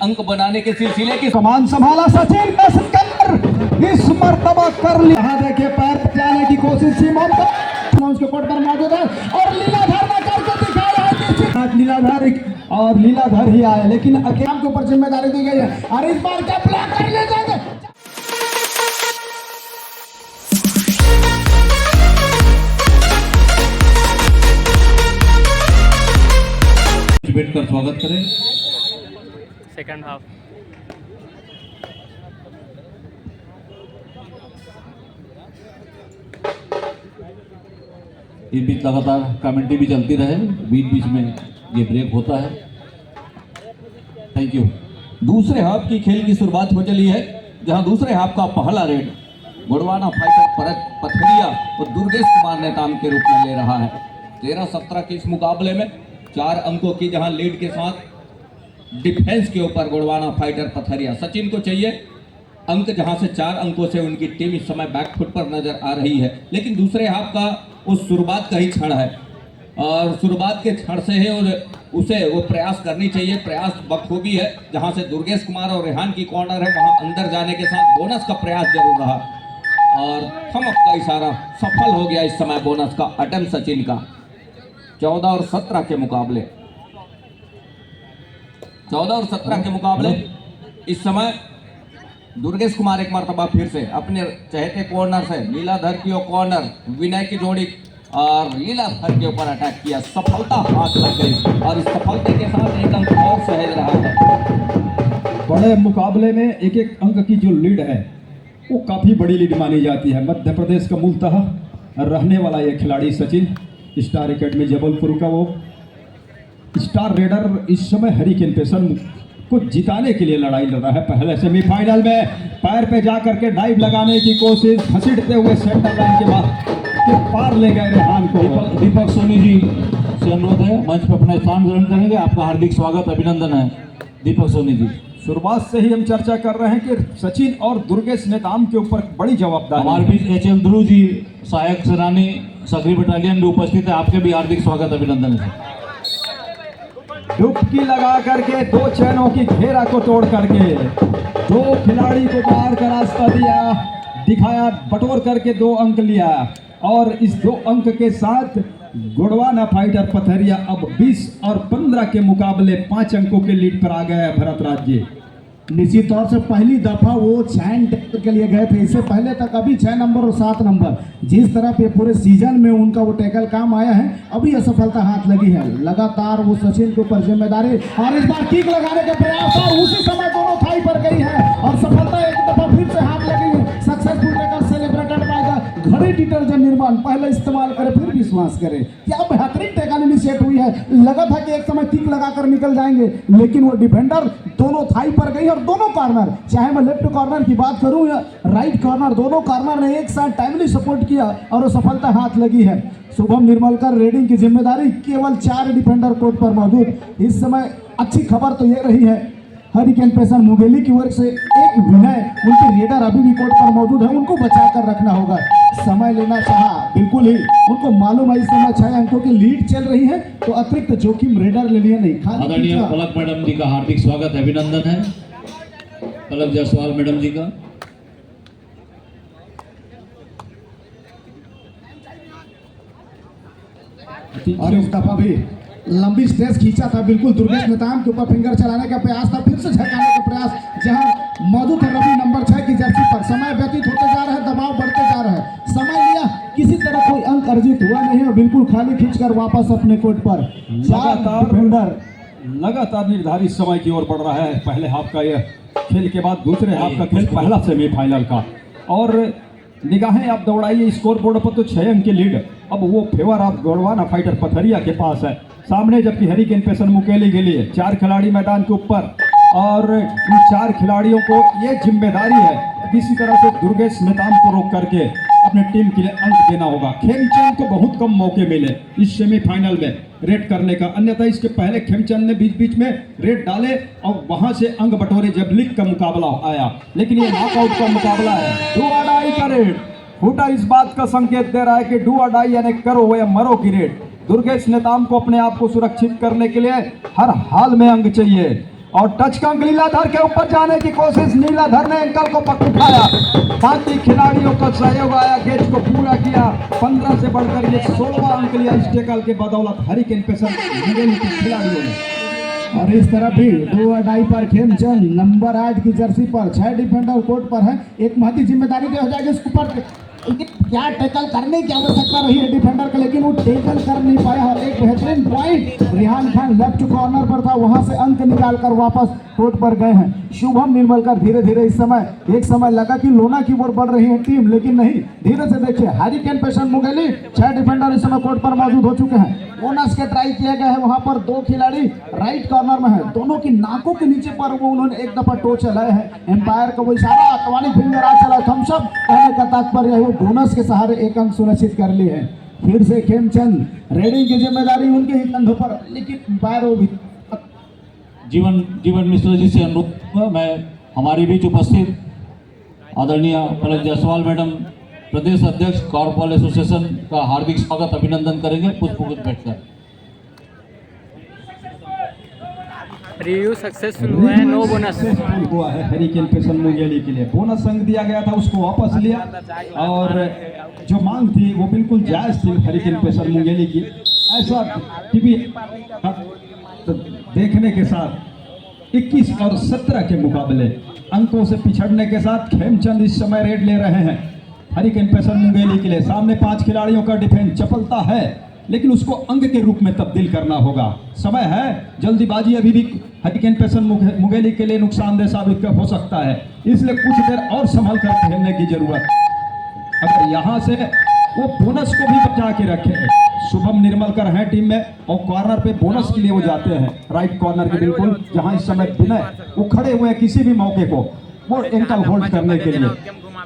अंक बनाने के सिलसिले की कमान संभाला सचिन का सिकंदर इस मर्तबा कर लिया। यहाँ देखिए पैर जाने की कोशिश थी उसके कोर्ट पर मौजूद है और लीलाधर ने करके दिखाया है। लीलाधर और लीलाधर ही आए लेकिन अकेले के ऊपर जिम्मेदारी दी गई है और इस बार क्या ब्लॉक कर ले जाएंगे। बैठकर स्वागत करें। सेकंड हाफ इस बीच लगातार कमेंट्री भी चलती रहे, बीच बीच में ये ब्रेक होता है। Thank you. दूसरे हाफ की खेल की शुरुआत हो चली है, जहां दूसरे हाफ का पहला रेड गोड़वाना फाइटर पथरिया और दुर्गेश कुमार नेताम के रूप में ले रहा है। 13-17 के इस मुकाबले में 4 अंकों की जहां लीड के साथ डिफेंस के ऊपर गोड़वाना फाइटर पथरिया। सचिन को चाहिए अंक, जहां से 4 अंकों से उनकी टीम इस समय बैकफुट पर नजर आ रही है। लेकिन दूसरे हाफ का उस शुरुआत का ही क्षण है और शुरुआत के क्षण से है और उसे वो प्रयास करनी चाहिए। प्रयास बखूबी है, जहां से दुर्गेश कुमार और रेहान की कॉर्नर है वहां अंदर जाने के साथ बोनस का प्रयास जरूर रहा और थम अप का इशारा सफल हो गया। इस समय बोनस का अटेम्प्ट सचिन का 14 और 17 के मुकाबले 14 और 17 के मुकाबले इस समय दुर्गेश कुमार एक मरतबा फिर से अपने चहेते कॉर्नर से लीलाधर की कॉर्नर विनय की जोड़ी और लीलाधर के ऊपर अटैक किया। सफलता हाथ लग गई और इस सफलता के साथ एक अंक और सहेज रहा है। बड़े मुकाबले में एक एक अंक की जो लीड है वो काफ़ी बड़ी लीड मानी जाती है। मध्य प्रदेश का मूलतः रहने वाला ये खिलाड़ी सचिन स्टार एकेडमी जबलपुर का वो स्टार रेडर इस समय हरिकेन पेसन को जिताने के लिए लड़ाई लड़ रहा है। पहले सेमीफाइनल में पैर पे जा करके डाइव लगाने की कोशिश, घसीटते हुए सेंटर लाइन के बाद पार ले गए रेहान को। दीपक सोनी जी से अनुरोध है मंच पर अपना स्थान ग्रहण करेंगे। आपका हार्दिक स्वागत अभिनंदन है दीपक सोनी जी। शुरुआत से ही हम चर्चा कर रहे हैं कि सचिन और दुर्गेश नेताम के ऊपर बड़ी जवाबदारी। हमारे बीच HL ध्रुव जी सहायक सेनानी सक्रिय बटालियन में उपस्थित है, आपके भी हार्दिक स्वागत अभिनंदन है। डुबकी लगा करके 2 चैनों की घेरा को तोड़ करके 2 खिलाड़ी को पार का रास्ता दिखाया, बटोर करके 2 अंक लिया और इस 2 अंक के साथ गोड़वाना फाइटर पथरिया अब 20 और 15 के मुकाबले 5 अंकों के लीड पर आ गया है। भरत राज जी, निश्चित तौर से पहली दफा वो 6 के लिए गए थे। इससे पहले तक अभी 6 नंबर और 7 नंबर जिस तरह पे पूरे सीजन में उनका वो टैकल काम आया है, अभी असफलता हाथ लगी है। लगातार वो सचिन के ऊपर जिम्मेदारी और इस बार किक लगाने के प्रयास और उसी समय दोनों थाई पर गई है और सफलता एक दफा फिर से हाथ लगी है। Successful tackle celebrated by the घड़ी डिटर्जेंट निर्माण। पहले इस्तेमाल करे फिर विश्वास करे। क्या बेहतरीन टैकल इनिशिएट हुई है। लगा था कि एक समय किक लगाकर निकल जाएंगे लेकिन वो डिफेंडर दोनों थाई पर गई और दोनों कॉर्नर, चाहे मैं लेफ्ट कॉर्नर की बात करूं या राइट कॉर्नर, दोनों कॉर्नर ने एक साथ टाइमली सपोर्ट किया और वो सफलता हाथ लगी है। शुभम निर्मलकर रेडिंग की जिम्मेदारी, केवल 4 डिफेंडर कोर्ट पर मौजूद। इस समय अच्छी खबर तो ये रही है हरिकेन पेसन मुंगेली की ओर से एक विनय, उनके रेडर अभी भी कोर्ट पर मौजूद है, उनको बचाकर रखना होगा। समय लेना चाहा बिल्कुल ही, उनको मालूम है इस समय 6 अंकों की लीड चल रही है तो अतिरिक्त जोखिम रेडर ले लिए नहीं। आदरणीय पलक मैडम जी का हार्दिक स्वागत अभिनंदन है। पलक जायसवाल मैडम जी का। और इस दफा भी लंबी स्ट्रेस खींचा था, बिल्कुल दुर्गेश नेताम के ऊपर फिंगर चलाने का प्रयास था, फिर से झटकाने का प्रयास जहां मौजूद है रवि नंबर 6 की जर्सी पर। समय व्यतीत होते जा रहा है, दबाव बढ़ते जा रहा है, समय लिया, किसी तरह कोई अंक अर्जित हुआ नहीं और बिल्कुल खाली खींचकर वापस अपने कोर्ट पर। लगातार निर्धारित समय की ओर बढ़ रहा है। पहले हाफ का यह खेल के बाद दूसरे हाफ का खेल, पहला सेमीफाइनल का। और निगाहें आप दौड़ाइए स्कोर बोर्ड पर तो 6 अंक की लीड अब वो favour of Gondwana fighter Pathariya के पास है सामने, जबकि हरिकेन पेसन मुकेली के लिए 4 खिलाड़ी मैदान के ऊपर और इन 4 खिलाड़ियों को ये जिम्मेदारी है किसी तरह से दुर्गेश नेताम को रोक करके अपने टीम के लिए अंक देना होगा। खेमचंद को बहुत कम मौके मिले इस सेमीफाइनल में रेड करने का, अन्यथा इसके पहले खेमचंद ने बीच बीच में रेड डाले और वहां से अंक बटोरे जब लीग का मुकाबला आया। लेकिन ये नॉकआउट का मुकाबला है, डू और डाई का रेड। फूटा इस बात का संकेत दे रहा है कि डू और डाई यानी करो या मरो की रेड। दुर्गेश नेताम को अपने आप को सुरक्षित करने के लिए हर हाल में अंक चाहिए और टच का नीलाधर के ऊपर जाने की कोशिश, नीलाधर ने एंकल को उठाया। बाकी खिलाड़ियों का सहयोग आया, गेज को पूरा किया। 15 से बढ़कर ये 16वां अंक लिया इस टेकल के बदौलत हरिकेन पेसर मुंगेली के खिलाड़ियों ने। और इस तरफ भी 2 अढ़ाई पर खेमचंद नंबर 8 की जर्सी पर 6 डिफेंडर कोर्ट पर है। एक महती जिम्मेदारी दे हो जाएगी इसके ऊपर, क्या टैकल करने की आवश्यकता रही है डिफेंडर का, लेकिन वो टैकल कर नहीं पाया। और एक बेहतरीन point Rihan Khan left corner पर था, वहां से अंक निकालकर वापस कोर्ट पर गए हैं शुभम निर्मलकर। धीरे धीरे इस समय एक समय लगा कि लोना की ओर बढ़ रही है टीम, लेकिन नहीं, धीरे से देखिए हरिकेन पेसर मुंगेली 6 डिफेंडर इस समय कोर्ट पर मौजूद हो चुके हैं। बोनस के ट्राई किया गया है, वहां पर 2 खिलाड़ी राइट कॉर्नर में है, दोनों की नाकों के नीचे पर वो उन्होंने एक दफा टो चलाए हैं। एम्पायर का वो इशारा, कवानी फिंगर आ चला, थम्स अप कहने का तात्पर्य है वो बोनस के सहारे एक अंक सुनिश्चित कर लिए हैं। फिर से खेमचंद, रेडिंग की जिम्मेदारी उनके ही कंधों पर, लेकिन एम्पायर वो भी जीवन मिश्रा जी से अनुरोध, मैं हमारे बीच उपस्थित आदरणीय पलक जायसवाल मैडम, प्रदेश अध्यक्ष कॉर्पोरल एसोसिएशन का हार्दिक स्वागत अभिनंदन करेंगे पुष्पगुच्छ बैठकर। रिव्यू सक्सेसफुल हुआ है, नो बोनस हुआ है हरिकेन पेसर मुंगेली के लिए। बोनस अंक दिया गया था, उसको वापस लिया, और जो मांग थी वो बिल्कुल जायज थी हरिकेन पेसर मुंगेली की। ऐसा टीवी देखने के साथ 21 और 17 के मुकाबले अंकों से पिछड़ने के साथ खेमचंद इस समय रेड ले रहे हैं हरिकेन पेसर मुंगेली के लिए। सामने 5 खिलाड़ियों का डिफेंस चपलता है, लेकिन उसको अंक के रूप में तब्दील करना होगा। समय है, जल्दीबाजी अभी भी हरिकेन पेसर मुंगेली के लिए नुकसानदेह साबित हो सकता है, इसलिए कुछ देर और संभल कर खेलने की जरूरत। अगर यहाँ से वो बोनस को भी बचा के रखे। शुभम निर्मलकर हैं टीम में, और कॉर्नर पे बोनस के लिए वो जाते हैं, राइट कॉर्नर के बिल्कुल, जहां इस समय विनय वो खड़े हुए हैं किसी भी मौके को वो एंकल होल्ड करने के लिए।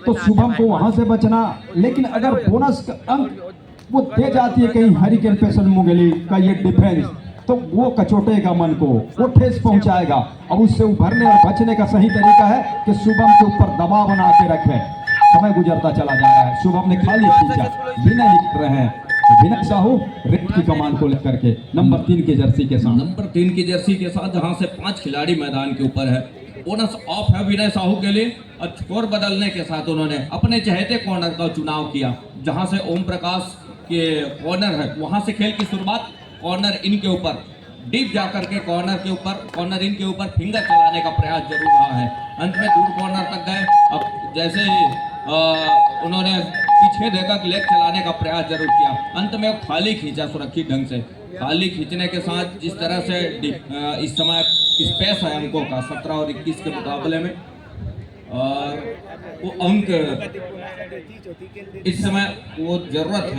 तो शुभम को वहां से बचना, लेकिन अगर बोनस का अंक वो दे जाती है कहीं हरिकेन पेसर मुंगेली का ये डिफेंस, तो वो कचोटेगा मन को, वो ठेस पहुंचाएगा। अब उससे उभरने और बचने का सही तरीका है कि शुभम के ऊपर दबाव बना के रखे। समय गुजरता चला जा रहा है, शुभम ने खाली खींचा, विनय लिख रहे हैं, विनय साहू रेड की कमान को लेकर के नंबर 3 की जर्सी के साथ, नंबर 3 की जर्सी के साथ, जहां से 5 खिलाड़ी मैदान के ऊपर है। बोनस ऑफ है विनय साहू के लिए, और स्कोर बदलने के साथ उन्होंने अपने चहेते कॉर्नर का चुनाव किया, जहां से ओम प्रकाश के कॉर्नर है, वहां से खेल की शुरुआत कॉर्नर इन के ऊपर डीप जाकर के कॉर्नर इन के ऊपर फिंगर चलाने का प्रयास जरूर रहा है। अंत में दूर कॉर्नर तक गए। अब जैसे ही उन्होंने पीछे देखा कि लेग चलाने का प्रयास जरूर किया, अंत में वो खाली खींचा सुरक्षित ढंग से। खाली खींचने के साथ जिस तरह से इस समय स्पेस है अंकों का 17 और 21 के मुकाबले में, वो अंक इस समय वो जरूरत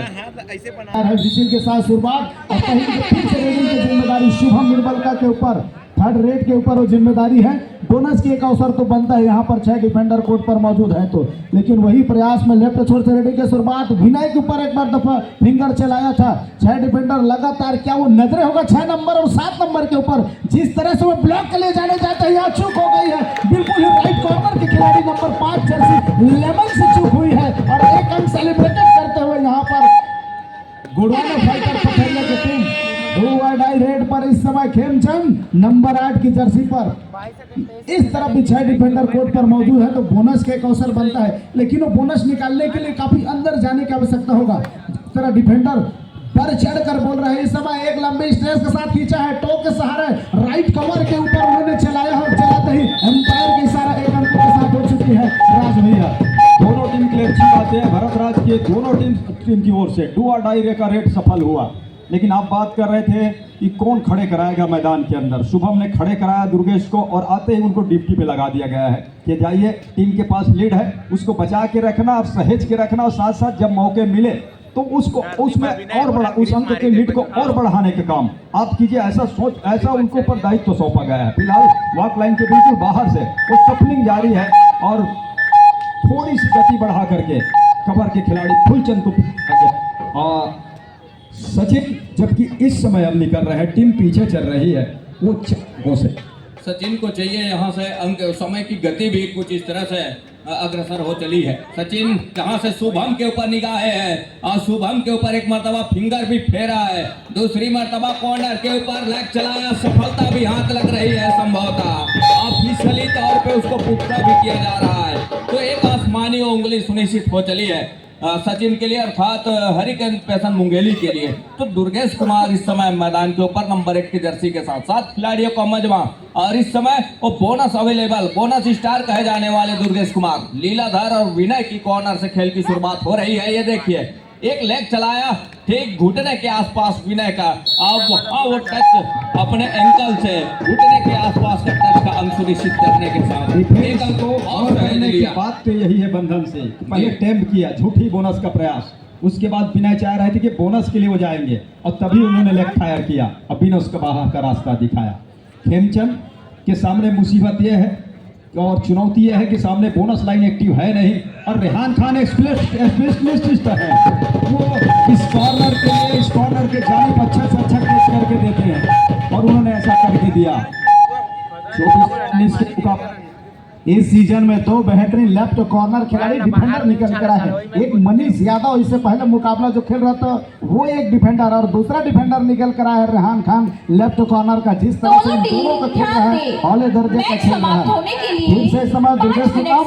है। विशिल के साथ शुरुआत, और कहीं फिर से रेडिंग की जिम्मेदारी शुभम निर्मलकर के ऊपर, थर्ड रेड के ऊपर वो जिम्मेदारी है। बोनस की एक अवसर तो बनता है, यहाँ पर 6 डिफेंडर कोर्ट पर मौजूद है तो, लेकिन वही प्रयास में लेफ्ट छोर से रेडिंग की शुरुआत, विनय के ऊपर एक बार दफा फिंगर चलाया था। 6 डिफेंडर लगातार, क्या वो नजरे होगा 6 नंबर और 7 नंबर के ऊपर, जिस तरह से वो ब्लॉक के लिए जाने जाते हैं, यहाँ चूक हो गई है बिल्कुल ही राइट कॉर्नर के खिलाड़ी नंबर 5 जर्सी लेमन से चूक हुई है, और एक अंक सेलिब्रेटेड करते हुए यहाँ पर गुड़वाना फाइटर पथरिया की टीम 2 अढ़ाई रेड पर इस समय खेमचंद नंबर 8 की जर्सी पर। इस तरफ भी 6 डिफेंडर कोर्ट पर मौजूद है, तो बोनस का एक अवसर बनता है, लेकिन वो बोनस निकालने के लिए काफी अंदर जाने की आवश्यकता होगा। इस तरह डिफेंडर बढ़ चढ़ कर बोल रहे हैं। इस समय एक लंबे स्ट्रेस के साथ खींचा है, टो के सहारे राइट कवर के ऊपर उन्होंने चलाया और चलाते ही एम्पायर के इशारा एक अंक के साथ हो चुकी है। राज भैया, दोनों टीम के लिए अच्छी बात है, भरत राज के दोनों टीम की ओर से 2 अढ़ाई रे का रेड सफल हुआ। लेकिन आप बात कर रहे थे कि कौन खड़े कराएगा मैदान के अंदर। शुभम ने खड़े कराया दुर्गेश को, और आते ही उनको डिप्टी पे लगा दिया गया है कि जाइए, टीम के पास लीड है, उसको बचा के रखना और सहेज के रखना, और साथ साथ जब मौके मिले तो उसको उसमें और बड़ा, उस अंक के लीड को और बढ़ाने के काम आप कीजिए। ऐसा उनको ऊपर दायित्व सौंपा गया है। फिलहाल वॉक लाइन के बिल्कुल बाहर से वो सफलिंग जारी है, और थोड़ी सी गति बढ़ा करके कवर के खिलाड़ी फुलचंद को, और सचिन जबकि इस समय हम निकल रहे हैं, टीम पीछे चल रही है, वो से सचिन को चाहिए यहाँ से अंक। समय की गति भी कुछ इस तरह से अग्रसर हो चली है। सचिन जहां से शुभम के ऊपर निगाहें है और शुभम के ऊपर एक मर्तबा फिंगर भी फेरा है, दूसरी मर्तबा कॉर्नर के ऊपर लेग चलाया, सफलता भी हाथ लग रही है संभवतः ऑफिशियली तौर पे उसको पुख्ता भी किया जा रहा है। तो एक आसमानी उंगली सुनिश्चित हो चली है सचिन के लिए अर्थात हरिकेन पैसन मुंगेली के लिए। तो दुर्गेश कुमार इस समय मैदान के ऊपर नंबर 1 की जर्सी के साथ 7 खिलाड़ियों का मजमा और इस समय वो बोनस अवेलेबल, बोनस स्टार कहे जाने वाले दुर्गेश कुमार, लीलाधर और विनय की कॉर्नर से खेल की शुरुआत हो रही है। ये देखिए एक लेग चलाया ठीक घुटने के आसपास विनय का, अब वहां वो टच अपने एंकल से घुटने के आसपास का टच का अंक सुनिश्चित करने के साथ डिफेंस को और रहने की बात तो यही है बंधन से। पहले टेम्प किया झूठी बोनस का प्रयास, उसके बाद विनय चाह रहे थे कि बोनस के लिए वो जाएंगे और तभी उन्होंने लेग फायर किया और विनय उसका बाहर का रास्ता दिखाया। खेमचंद के सामने मुसीबत यह है और चुनौती यह है कि सामने बोनस लाइन एक्टिव है नहीं और रेहान खान एक स्पेशलिस्ट है, वो इस कॉर्नर के लिए इस कॉर्नर के जाने पर अच्छा से अच्छा कैच करके देते हैं और उन्होंने ऐसा करके दिया। 24 के मुकाबले इस सीजन में 2 बेहतरीन लेफ्ट कॉर्नर खिलाड़ी डिफेंडर निकल कर आए हैं। एक मनीष यादव इससे पहले मुकाबला जो खेल रहा था वो एक डिफेंडर और दूसरा डिफेंडर निकल कर आया है रेहान खान लेफ्ट कॉर्नर का। जिस तरह से इन दोनों का खेल रहा है औले दर्जे का खेल रहा है। फिर से इस समय दुर्गेश कुमार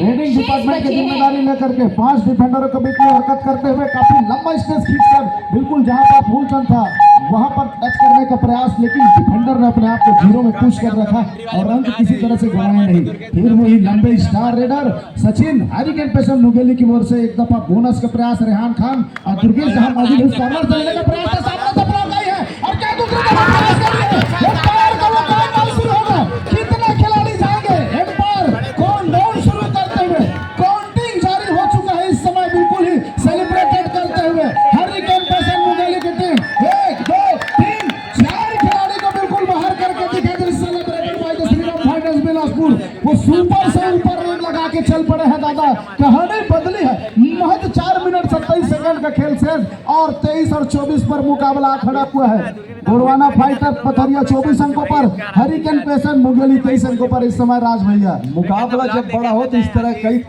रेडिंग डिपार्टमेंट की जिम्मेदारी लेकर के 5 डिफेंडरों के बीच में हरकत करते हुए काफी लंबा स्टेज खींचकर बिल्कुल जहां पर फूलचंद था वहां पर टच करने का प्रयास, लेकिन डिफेंडर ने अपने आप को जीरो में पुश कर रखा और अंक किसी तरह से गंवाए नहीं। फिर वही लंबे star raider Sachin hurricane passion Mungeli की ओर से एक दफा बोनस का प्रयास रेहान खान और दुर्गेश जहां मौजूद है कॉर्नर से लेने का प्रयास है, सामने से ब्लॉक आई है और क्या दूसरी तरफ प्रयास कर रहे हैं। एम्पायर का मुकाबला शुरू होगा, कितने खिलाड़ी जाएंगे? एम्पायर काउंटडाउन शुरू करते हुए काउंटिंग जारी हो चुका है इस समय, बिल्कुल ही सेलिब्रेटेड करते हुए हरिकेन पैसन मुंगेली की टीम 1 2 3 4 खिलाड़ी को बिल्कुल बाहर करके दिखा दे। Celebrated by the Shriram fighters Bilaspur, वो सुपर से ऊपर रेड लगा के चल पड़े हैं दादा। कहानी बदली है, महज 4 मिनट 27 सेकंड का खेल शेष और 23 और 24 पर मुकाबला खड़ा हुआ है। गोरवाना फाइटर पथरिया 24 अंकों पर, हरिकेन पैसन मुंगेली 23 अंकों पर इस समय। राज भैया मुकाबला जब बड़ा हो तो इस तरह कई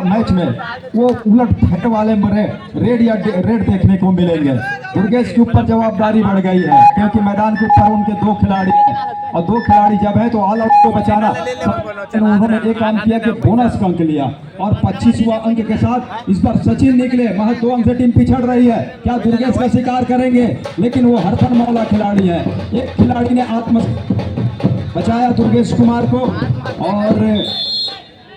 मैच में वो उलट फट वाले रेड या रेड देखने को मिलेंगे। दुर्गेश के ऊपर जवाबदारी बढ़ गई है क्योंकि मैदान के ऊपर उनके 2 खिलाड़ी और 2 खिलाड़ी जब है तो ऑल आउट को बचाना। उन्होंने एक काम किया कि बोनस का अंक लिया और 25वां अंक के साथ इस बार सचिन निकले। महज 2 अंक से टीम पिछड़ रही है, क्या दुर्गेश का शिकार करेंगे? लेकिन वो हरफन मौला खिलाड़ी है। एक खिलाड़ी ने आत्म बचाया दुर्गेश कुमार को और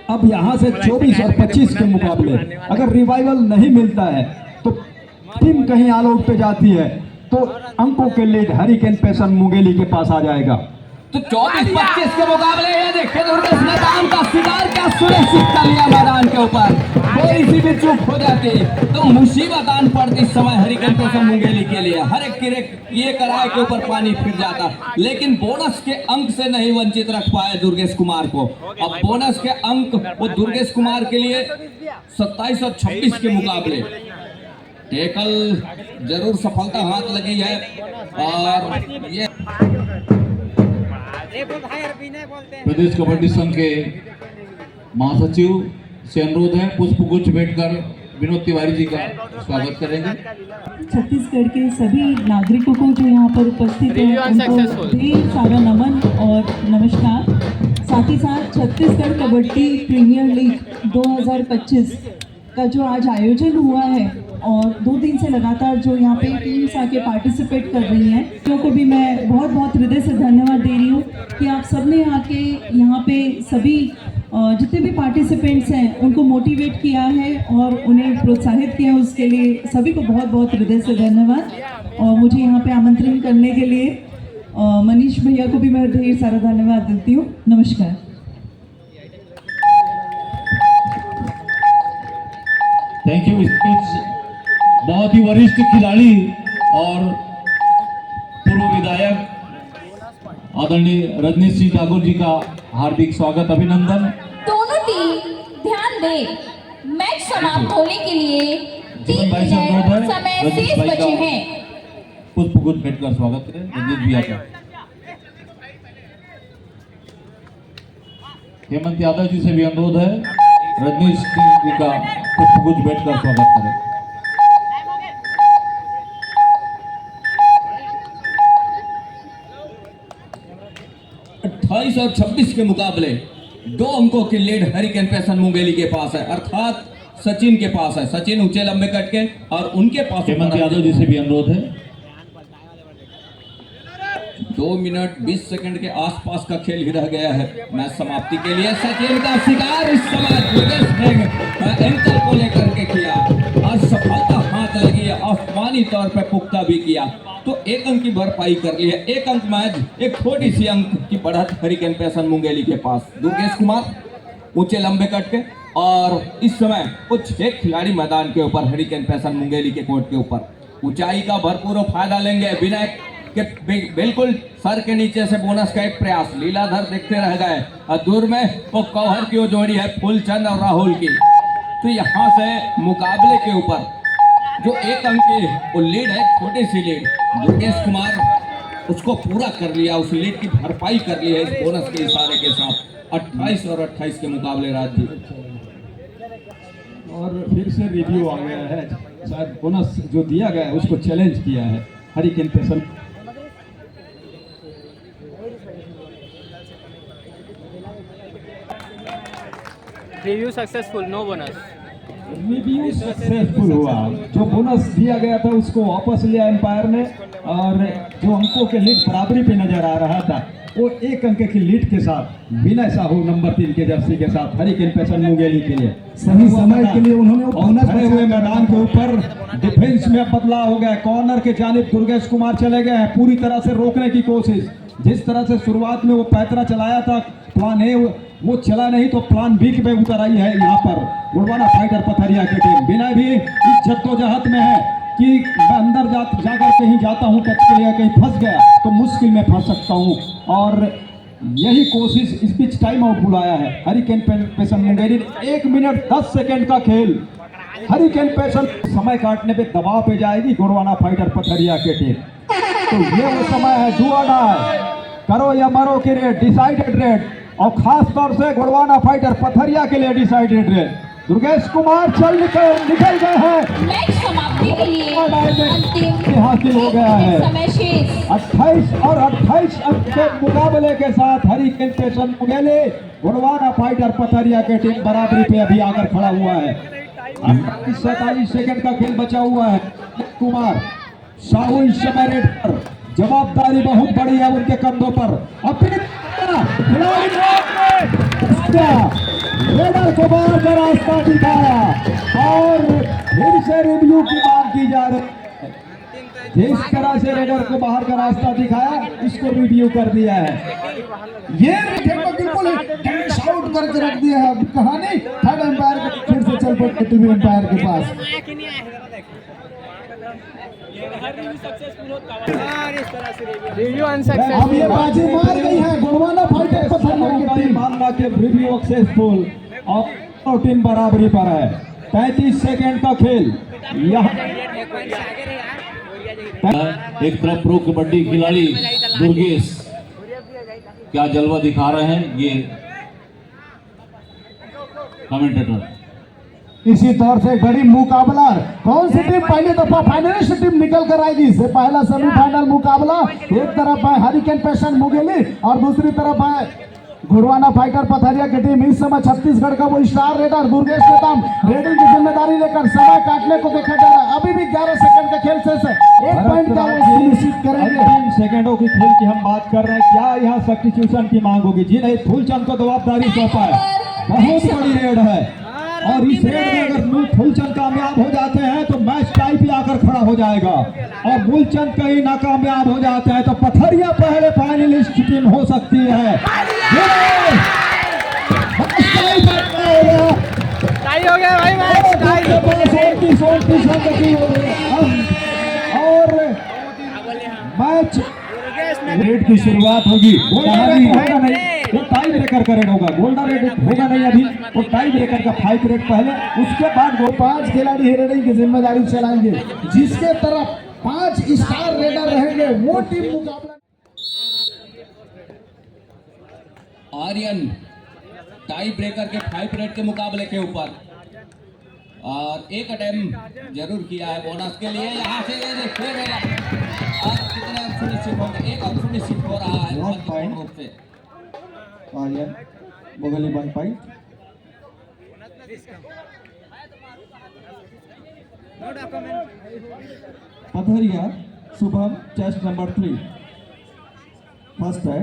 अब यहाँ से 24 और 25 के मुकाबले अगर रिवाइवल नहीं मिलता है तो टीम कहीं ऑल आउट पे जाती है तो अंकों के लीड हरिकेन पैसन मुंगेली के पास आ जाएगा। तो 24-25 के मुकाबले ये देखिए दुर्गेश मैदान का शिकार क्या सुनिश्चित कर लिया मैदान के ऊपर। कोई सी भी चूक हो जाती तो मुसीबत आन पड़ती इस समय हरिकेन पैसन मुंगेली के लिए। हर एक ये कराए के ऊपर पानी फिर जाता, लेकिन बोनस के अंक से नहीं वंचित रख पाए दुर्गेश कुमार को। अब बोनस के अंक वो दुर्गेश कुमार के लिए 27 और 26 के मुकाबले टेकल जरूर सफलता हाथ लगी है और ये प्रदेश कबड्डी संघ के महासचिव से अनुरोध है पुष्पगुच्छ भेंटकर विनोद तिवारी जी का स्वागत करेंगे। छत्तीसगढ़ के सभी नागरिकों को जो यहाँ पर उपस्थित हैं उनको ढेर सारा नमन और नमस्कार। साथ ही साथ छत्तीसगढ़ कबड्डी प्रीमियर लीग 2025 का जो आज आयोजन हुआ है और 2 दिन से लगातार जो यहाँ पे टीम्स आके पार्टिसिपेट कर रही हैं, लोगों को भी मैं बहुत बहुत हृदय से धन्यवाद दे रही हूँ कि आप सब ने आके यहाँ पे सभी जितने भी पार्टिसिपेंट्स हैं उनको मोटिवेट किया है और उन्हें प्रोत्साहित किया है। उसके लिए सभी को बहुत बहुत हृदय से धन्यवाद। और मुझे यहाँ पे आमंत्रण करने के लिए मनीष भैया को भी मैं ढेर सारा धन्यवाद देती हूँ। नमस्कार। Thank you. बहुत ही वरिष्ठ खिलाड़ी और पूर्व विधायक आदरणीय रजनीश सिंह ठाकुर जी का हार्दिक स्वागत अभिनंदन। दोनों टीम ध्यान दें, मैच समाप्त होने के लिए 3 मिनट समय शेष बचे हैं। पुष्पगुच्छ भेंटकर स्वागत करें रजनीश भैया का। हेमंत यादव जी से भी अनुरोध है रजनीश जी का पुष्पगुच्छ बैठकर स्वागत करें। अट्ठाईस और 26 के मुकाबले 2 अंकों की लीड हरिकेन पैसन मुंगेली के पास है, अर्थात सचिन के पास है। सचिन ऊंचे लंबे कट के और उनके पास हेमंत यादव जी से भी अनुरोध है। 2 मिनट 20 सेकंड के आसपास का खेल ही रह गया है मैच समाप्ति के लिए। सचिन का शिकार इस समय एंकल को लेकर के किया और सफलता हाथ लगी है, आसमानी तौर पर पुख्ता भी किया तो 1 अंक की भरपाई कर ली है। 1 अंक मैच, एक छोटी सी अंक की बढ़त हरिकेन पैसन मुंगेली के पास। दुर्गेश कुमार ऊंचे लंबे कट के और इस समय कुछ 6 खिलाड़ी मैदान के ऊपर हरिकेन पैसन मुंगेली के कोर्ट के ऊपर ऊंचाई का भरपूर फायदा लेंगे। विनायक के बिल्कुल सर के नीचे से बोनस का एक प्रयास, लीलाधर देखते रह गए और दूर में वो कौहर की वो जोड़ी है फूलचंद और राहुल की। तो यहाँ से मुकाबले के ऊपर जो 1 अंक की वो लीड है, छोटी सी लीड, दुर्गेश कुमार उसको पूरा कर लिया, उस लीड की भरपाई कर ली है इस बोनस के इशारे के साथ। 28 और 28 के मुकाबले राजदीप। और फिर से रिव्यू आ गया है, शायद बोनस जो दिया गया है उसको चैलेंज किया है हरिकेन पैसन। Review successful, no bonus. Review successful हुआ, जो बोनस दिया गया था उसको वापस लिया एम्पायर ने और जो अंकों के लीड बराबरी पे नजर आ रहा था वो 1 अंक की लीड के साथ विनय साहू नंबर 3 के जर्सी के साथ हरिकेन पैसन मुंगेली के लिए सही समय के लिए उन्होंने बोनस भरे हुए मैदान के ऊपर डिफेंस में बदलाव हो गया। कॉर्नर के जानिब दुर्गेश कुमार चले गए हैं, पूरी तरह से रोकने की कोशिश। जिस तरह से शुरुआत में वो पैतरा चलाया था, प्लान ए वो चला नहीं तो प्लान बी पे उतर आई है यहाँ पर गुड़वाना फाइटर पथरिया की टीम। विनय भी इस जद्दोजहद में है कि मैं अंदर जाकर कहीं जाता हूँ टच के लिए, कहीं फंस गया तो मुश्किल में फंस सकता हूँ और यही कोशिश। इस बीच टाइम आउट बुलाया है hurricane passion Mungeli. 1 minute 10 second का खेल, हरिकेन पैसन समय काटने पे दबाव पे जाएगी गुड़वाना फाइटर पथरिया के टीम। तो ये वो समय है, डू और डाई, करो या मरो की रेट, डिसाइडेड रेट, और खास तौर से गुड़वाना फाइटर पथरिया के लिए डिसाइडेड रेट। दुर्गेश कुमार निकल गए हैं, मैच समाप्ति के लिए अंतिम हासिल हो गया है। समय शेष 28 और 28 अंक के मुकाबले के साथ हरिकेन पैसन मुंगेली गुड़वाना फाइटर पथरिया के टीम बराबरी पे अभी आकर खड़ा हुआ है। 47 सेकंड का खेल बचा हुआ है। कुमार साहू इस समय रेड पर, जवाबदारी बहुत बड़ी है उनके कंधों पर। अपनी रेडर को बाहर का रास्ता दिखाया और फिर से रिव्यू की मांग की जा रही है। जिस तरह से रेडर को बाहर का रास्ता दिखाया इसको रिव्यू कर दिया है। ये बिल्कुल कैश आउट करके रख दिया है। अब कहानी थर्ड एम्पायर के फिर से चल पड़े टीवी एम्पायर के पास। रिव्यू अब अनसक्सेसफुल। ये बाजी मार गई है गुड़वाना फाइटर पथरिया की टीम। मामला के रिव्यू सक्सेसफुल और टीम बराबरी पर है। 35 सेकंड का खेल यहाँ एक तरफ प्रो कबड्डी खिलाड़ी दुर्गेश क्या जलवा दिखा रहे हैं ये कमेंटेटर। इसी तौर से बड़ी मुकाबला, कौन सी टीम पहली दफा फाइनलिस्ट टीम निकल कर आएगी, इससे पहला सेमीफाइनल मुकाबला। एक तरफ है हरिकेन पैसन मुंगेली और दूसरी तरफ है गुड़वाना फाइटर पथरिया की टीम। इस समय छत्तीसगढ़ का वो star raider Durgesh Netam raiding की जिम्मेदारी लेकर समय काटने को देखा जा रहा है। अभी भी 11 सेकंड का खेल शेष है, 1 पॉइंट का वो सुनिश्चित करेंगे। 3 सेकंडों की खेल की हम बात कर रहे हैं, क्या यहाँ सब्स्टिट्यूशन की मांग होगी? जी नहीं, फूलचंद को जवाबदारी सौंपा है, बहुत बड़ी रेड है और इस रेड में अगर फूलचंद कामयाब हो जाते हैं तो मैच टाई पे आकर खड़ा हो जाएगा और मूलचंद कहीं नाकामयाब हो जाते हैं तो पथरिया पहले फाइनलिस्ट टीम हो सकती है। टाई हो गया भाई, मैच टाई। और मैच रेड की शुरुआत होगी। होगा नहीं, वो टाई ब्रेकर का रेड होगा, गोल्डन रेड होगा नहीं अभी, वो टाई ब्रेकर का 5 रेड पहले, उसके बाद वो 5 खिलाड़ी रेडिंग की जिम्मेदारी चलाएंगे। जिसके तरफ 5 स्टार रेडर रहेंगे वो टीम मुकाबला। आर्यन टाई ब्रेकर के 5 रेड के मुकाबले के ऊपर, और एक अटेम्प्ट जरूर किया है बोनस के लिए। यहाँ से ये देखिए और कितने अंक सुनिश्चित हो गए, 1 अंक सुनिश्चित हो रहा है महत्वपूर्ण रूप से। Aryan Mungeli 1 point. Pathariya Shubham chest number 3 first है।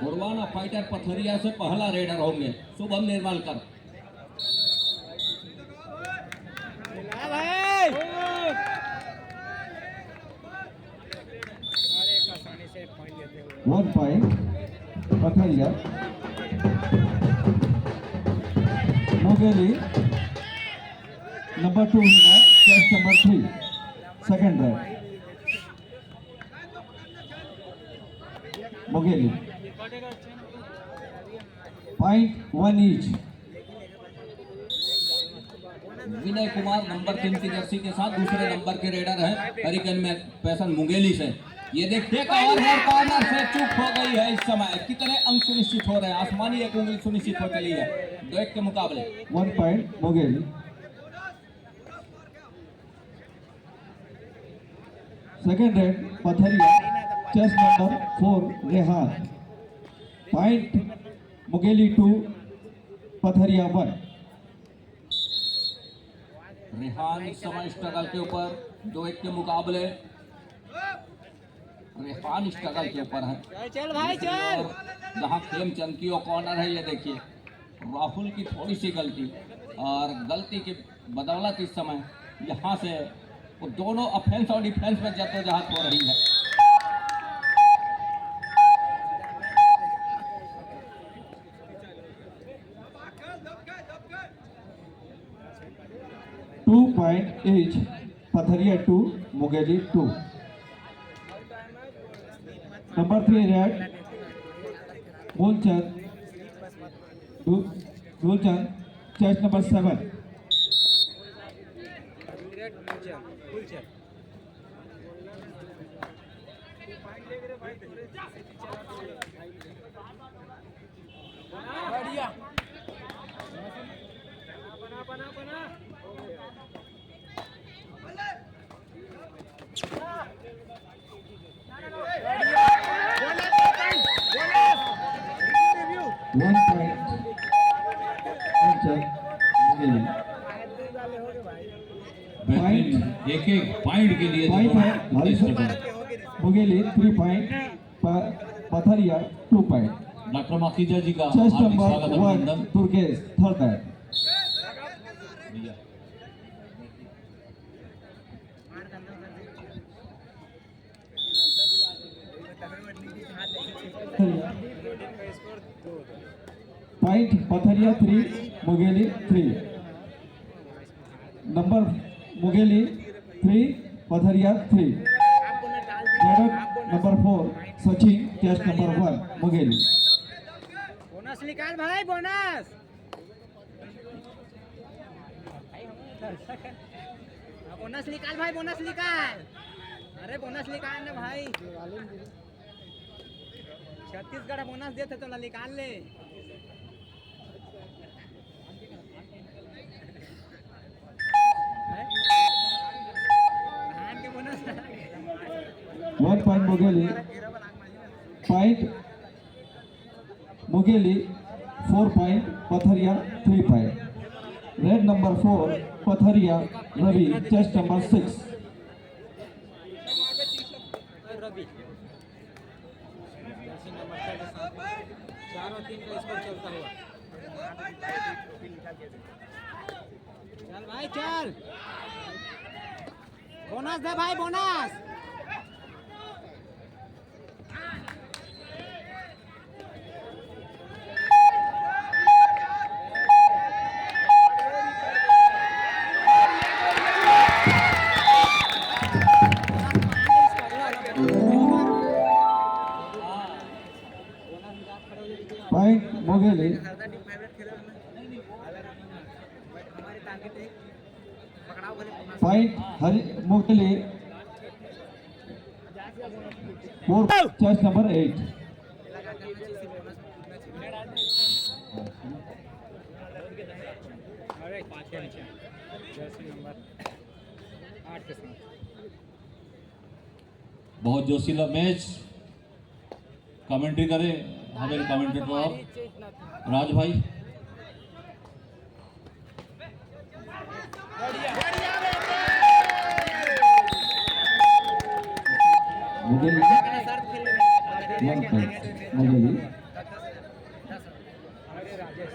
गुरवाना फाइटर पथरिया से पहला रेडर होंगे Shubham Nirmalkar. One point Pathariya. Mungeli number 2 विनर टेस्ट नंबर 3 सेकंड है। Mungeli point 1 each. Vinay Kumar number 3 की जर्सी के साथ दूसरे नंबर के रेडर हैं हरिकेन में पैसन मुंगेली से। ये देखिए कॉर्नर से चूक हो गई है। इस समय कितने अंक सुनिश्चित हो रहे हैं, आसमानी एक उंगली सुनिश्चित हो चली है 2-1 के मुकाबले। 1 point Mungeli. Second raid Pathariya chest number 4 Rehan. Point Mungeli 2 Pathariya 1। Rehan इस समय स्ट्रगल के ऊपर 2-1 के मुकाबले। रेहान स्ट्रगल के ऊपर है। चल भाई चल। जहाँ खेमचंद की कॉर्नर है, ये देखिए राहुल की थोड़ी सी गलती, और गलती की बदौलत इस समय यहाँ से वो दोनों ऑफेंस और डिफेंस में जद्दोजहद हो रही है। Two point each Pathariya 2 Mungeli 2। Number 3 raid Mulchand chest number 7। One point बेहतरीन एक पॉइंट के लिए पॉइंट है Mungeli 3 point Pathariya 2 point. Doctor Makhija ji का चेस्ट हार्दिक नंबर स्वागत 1 अभिनंदन। दुर्गेश थर्ड है। Point Pathariya 3 Mungeli 3। Number Mungeli 3 Pathariya 3। Number 4 Sachin chest number 1 Mungeli. Bonus निकाल भाई बोनस। बोनस निकाल भाई बोनस निकाल। अरे बोनस निकाल ना भाई। छत्तीसगढ़ बोनस देते तो निकाल ले। One point Mungeli. Point Mungeli 4 point Pathariya 3 point. Raid number 4 Pathariya Ravi chest number 6। Ravi चारों टीम का स्कोर चलता हुआ। चल भाई चल। बोनस दे भाई बोनस। पॉइंट मुगेली। पकड़ाओ बोले bonus point Hari Mungeli 4 chest number 8 लगा करना चाहिए सिर्फ बोनस में कूदना चाहिए। अरे 5 के नीचे जर्सी नंबर 8 के साथ बहुत जोशीला मैच। कमेंट्री करें हमारे कमेंटेटर राज भाई। मुगली सर खेलने में 1 पॉइंट मुगली अरे Rajesh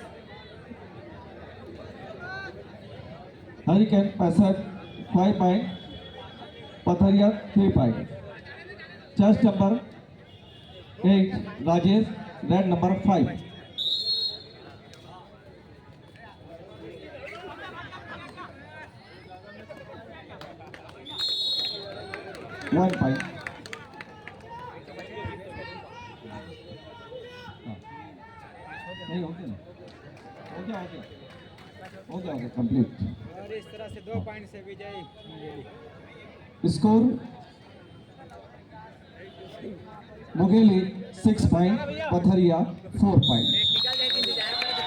hurricane 65 5 point Pathariya 3 point chest number 8 Rajesh raid number 5 1 point नहीं हो गया ना हो गया कंप्लीट और इस तरह से 2 पॉइंट से विजय स्कोर मुगेली 6 पॉइंट पथरिया 4 पॉइंट निकल जाए कि इंतजार करे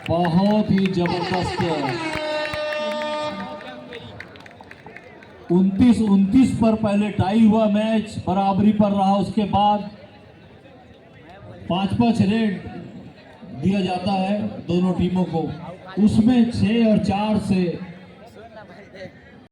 बहुत ही जबरदस्त 29-29 पर पहले टाई हुआ मैच, बराबरी पर रहा। उसके बाद 5-5 रेड दिया जाता है दोनों टीमों को, उसमें 6 और 4 से